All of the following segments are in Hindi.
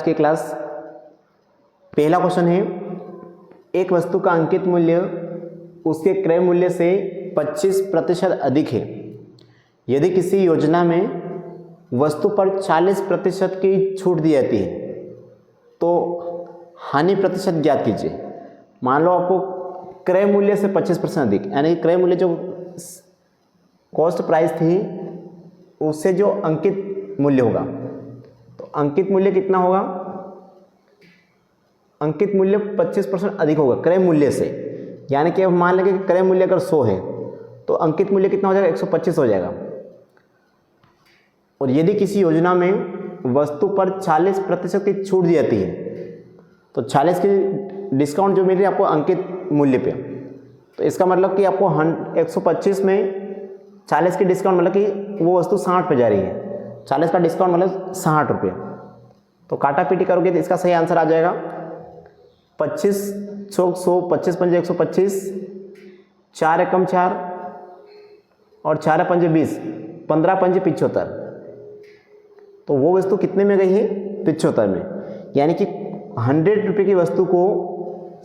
की क्लास। पहला क्वेश्चन है, एक वस्तु का अंकित मूल्य उसके क्रय मूल्य से 25% अधिक है। यदि किसी योजना में वस्तु पर 40% की छूट दी जाती है तो हानि प्रतिशत ज्ञात कीजिए। मान लो आपको क्रय मूल्य से 25% अधिक, यानी क्रय मूल्य जो कॉस्ट प्राइस थी उससे जो अंकित मूल्य होगा, तो अंकित मूल्य कितना होगा? अंकित मूल्य 25% अधिक होगा क्रय मूल्य से। यानी कि अब मान लेंगे कि क्रय मूल्य अगर 100 है तो अंकित मूल्य कितना हो जाएगा? 125 हो जाएगा। और यदि किसी योजना में वस्तु पर 40% की छूट दी जाती है तो 40 की डिस्काउंट जो मिल रही है आपको अंकित मूल्य पे, तो इसका मतलब कि आपको 125 में 40 की डिस्काउंट मतलब कि वो वस्तु 60 पे जा रही है। 40 का डिस्काउंट मतलब 60 रुपये। तो काटा पीटी करोगे तो इसका सही आंसर आ जाएगा 25 चौक 100, 25 पंजे 125, 4 एकम 4 और 4 पंजे 20, 15 पंजे 75। तो वो वस्तु कितने में गई है? 75 में। यानी कि 100 रुपये की वस्तु को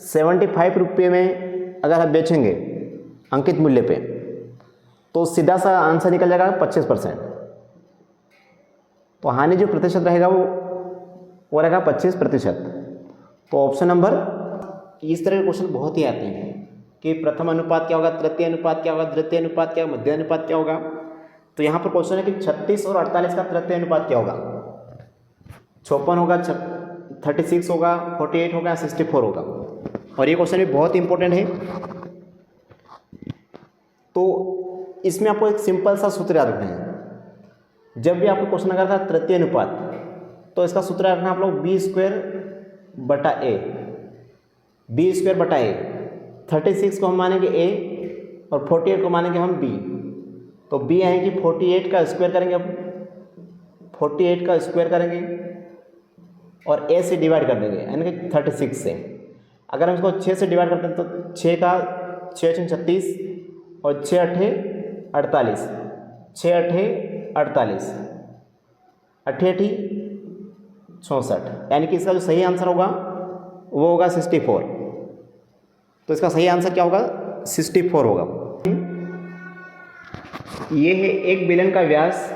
75 रुपये में अगर आप बेचेंगे अंकित मूल्य पे तो सीधा सा आंसर निकल जाएगा 25%। तो हानि जो प्रतिशत रहेगा वो रहेगा 25%। तो ऑप्शन नंबर, इस तरह के क्वेश्चन बहुत ही आते हैं कि प्रथम अनुपात क्या होगा, तृतीय अनुपात क्या होगा, द्वितीय अनुपात क्या होगा, मध्य अनुपात क्या होगा। तो यहाँ पर क्वेश्चन है कि 36 और 48 का तृतीय अनुपात क्या होगा? 56 होगा, 36 होगा, 48 होगा, 64 होगा। और ये क्वेश्चन भी बहुत इंपॉर्टेंट है। तो इसमें आपको एक सिंपल सा सूत्र याद रखना है। जब भी आपको क्वेश्चन अगर था तृतीय अनुपात तो इसका सूत्र याद रखना आप लोग b² बटा a। 36 को हम मानेंगे a और 48 को मानेंगे हम b। तो b यानी कि 48 का स्क्वायर करेंगे, अब 48 का स्क्वायर करेंगे और a से डिवाइड कर देंगे यानी कि 36 से। अगर हम इसको 6 से डिवाइड करते हैं तो 6 का 6 36 और 6 अठे 48, 6 अठे 48, 8 64, यानी कि इसका जो सही आंसर होगा वो होगा 64। तो इसका सही आंसर क्या होगा? 64 होगा। ये है एक बेलन का व्यास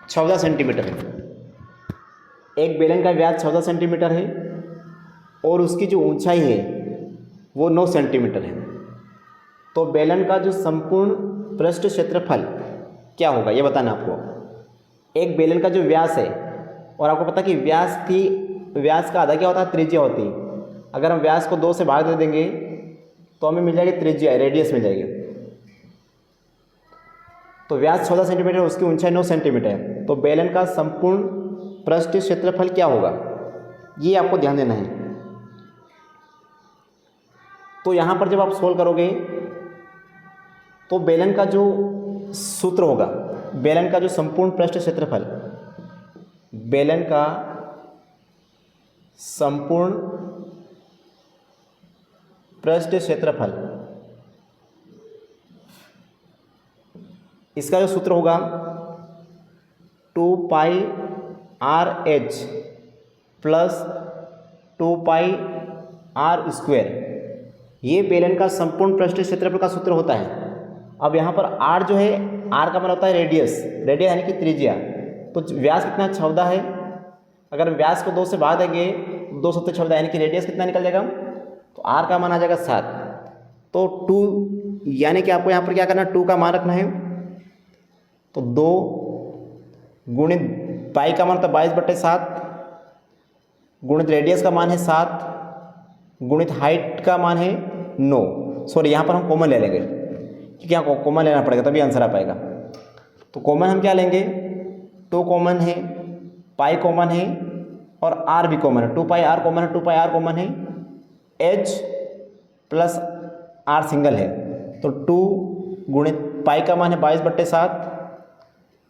14 सेंटीमीटर है। एक बेलन का व्यास 14 सेंटीमीटर है और उसकी जो ऊंचाई है वो 9 सेंटीमीटर है। तो बेलन का जो संपूर्ण पृष्ठ क्षेत्रफल क्या होगा ये बताना आपको। एक बेलन का जो व्यास है, और आपको पता कि व्यास का आधा क्या होता है? त्रिज्या होती है। अगर हम व्यास को 2 से भाग दे देंगे तो हमें मिल जाएगी त्रिज्या, रेडियस मिल जाएगी। तो व्यास 14 सेंटीमीटर, उसकी ऊंचाई 9 सेंटीमीटर है। तो बेलन का संपूर्ण पृष्ठ क्षेत्रफल क्या होगा ये आपको ध्यान देना है। तो यहाँ पर जब आप सोल्व करोगे तो बेलन का जो सूत्र होगा, बेलन का जो संपूर्ण पृष्ठ क्षेत्रफल, बेलन का संपूर्ण पृष्ठ क्षेत्रफल, इसका जो सूत्र होगा 2πRh प्लस 2πr²। ये बेलन का संपूर्ण पृष्ठ क्षेत्रफल का सूत्र होता है। अब यहाँ पर r जो है, r का मतलब होता है रेडियस, यानी कि त्रिज्या। तो व्यास कितना 14 है। अगर व्यास को 2 से भाग देंगे 2 सत्ते 14, यानी कि रेडियस कितना निकल जाएगा? तो r का मान आ जाएगा 7। तो 2 यानी कि आपको यहाँ पर क्या करना है? 2 का मान रखना है। तो 2 गुणित पाई का मान होता है 22/7 गुणित रेडियस का मान है 7 गुणित हाइट का मान है 9। सॉरी, यहाँ पर हम कॉमन ले लेंगे क्योंकि यहाँ कॉमन लेना पड़ेगा तभी आंसर आ पाएगा। तो कॉमन हम क्या लेंगे? 2 कॉमन है, पाई कॉमन है और r भी कॉमन है। 2πr कॉमन है, 2πr कॉमन है, h प्लस r सिंगल है। तो 2 गुणित पाई का मान है 22/7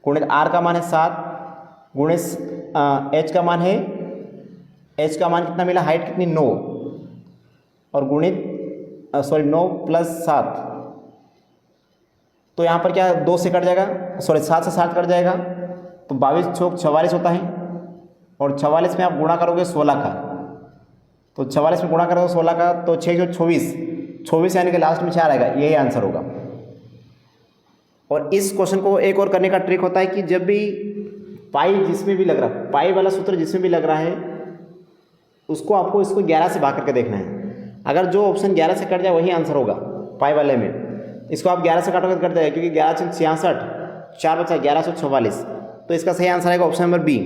गुणित r का मान है 7 गुणित h का मान है, h का मान कितना मिला? हाइट कितनी? 9 और गुणित 9 प्लस 7। तो यहाँ पर क्या 2 से कट जाएगा, 7 से 7 कट जाएगा। तो 22 चौक 44 होता है। और 44 में आप गुणा करोगे 16 का, तो 44 में गुणा करोगे 16 का तो 6 जो 24, 24 यानी कि लास्ट में 4 आएगा, यही आंसर होगा। और इस क्वेश्चन को एक और करने का ट्रिक होता है कि जब भी पाई जिसमें भी लग रहा, पाई वाला सूत्र जिसमें भी लग रहा है उसको आपको इसको 11 से भाग करके देखना है। अगर जो ऑप्शन 11 से कट जाए वही आंसर होगा पाई वाले में। इसको आप 11 से काटोगे तो कट जाएगा, क्योंकि 11 से 66, 4 बचा 1144, तो इसका सही आंसर आएगा ऑप्शन नंबर बी।